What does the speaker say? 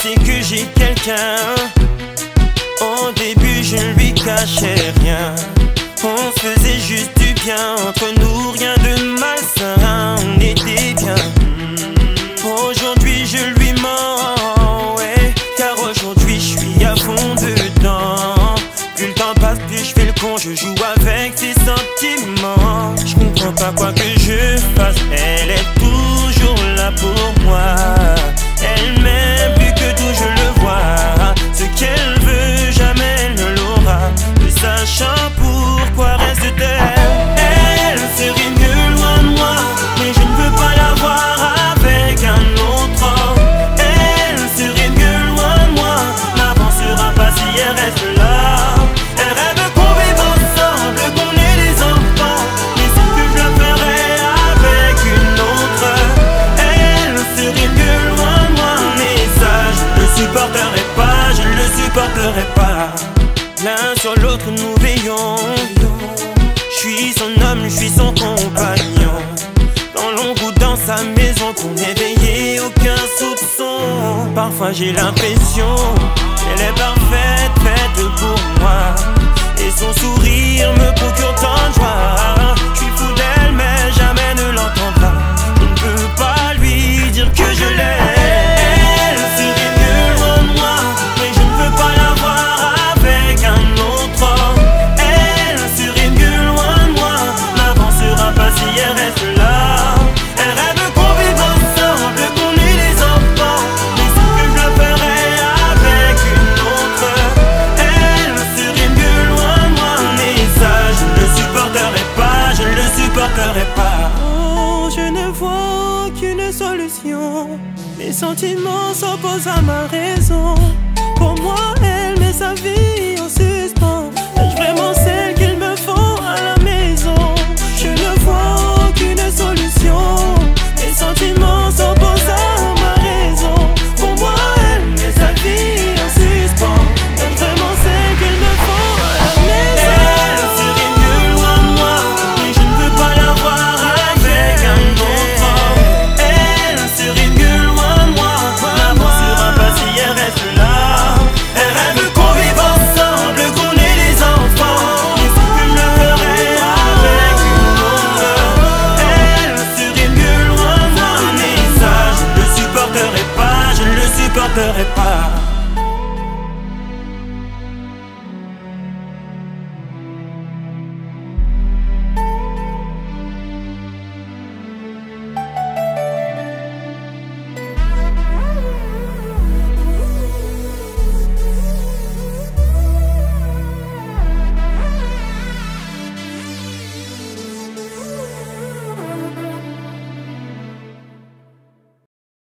sais que j'ai quelqu'un. Au début je ne lui cachais rien. On faisait juste du bien entre nous, rien de malsain, on était bien. Aujourd'hui je lui mens, ouais, car aujourd'hui je suis à fond dedans. Plus le temps passe, plus je fais le con, je joue avec ses sentiments. Je comprends pas quoi que je fasse, elle est toujours là pour moi. Elle m'aime plus que tout, je le vois. Ce qu'elle veut, jamais elle ne l'aura. Ne sachant pourquoi reste-t-elle. Elle serait mieux loin de moi, mais je ne veux pas la voir avec un autre homme. Elle serait mieux loin de moi, n'avancera pas si elle reste là. Elle rêve qu'on vive ensemble, qu'on ait des enfants, mais c'est que je le ferais avec une autre. Elle serait mieux loin de moi, mais ça je ne supporterai pas, je ne le supporterai pas. L'un sur l'autre nous veillons. Je suis son homme, je suis son compagnon. Dans l'ombre ou dans sa maison, qu'on est veillé, aucun soupçon. Parfois j'ai l'impression qu'elle est parfaite, faite pour moi. Et son sourire me procure tant de joie. Je suis fou d'elle mais jamais ne l'entendra. Je ne peux pas lui dire que je l'aime. Elle serait mieux loin de moi, mais je ne veux pas la voir avec un autre homme. Elle serait mieux loin de moi, n'avancera pas si elle reste là. Elle rêve qu'on vive ensemble, qu'on ait des enfants, mais c'est que je le ferais avec une autre. Elle serait mieux loin de moi, mais ça je ne le supporterai pas, je ne le supporterai pas. Oh, je ne vois qu'une solution. Mes sentiments s'opposent à ma raison. Pour moi, elle met sa vie en suspens. Est-ce vraiment celle qu'il me faut à la maison? Je ne vois qu'une solution. Mes sentiments s'opposent à ma raison. Pour moi, elle met sa vie en suspens. Est-ce vraiment celle qu'il me faut à la maison? Elle serait mieux loin de moi, mais je ne veux pas la voir avec un autre homme. Elle serait mieux loin de moi, n'avancera pas si elle reste là. Elle rêve qu'on vive ensemble, qu'on ait des enfants, mais c'est que je le ferais avec une autre. Elle serait mieux loin de moi, mais ça je ne le supporterai pas, je ne le supporterai pas.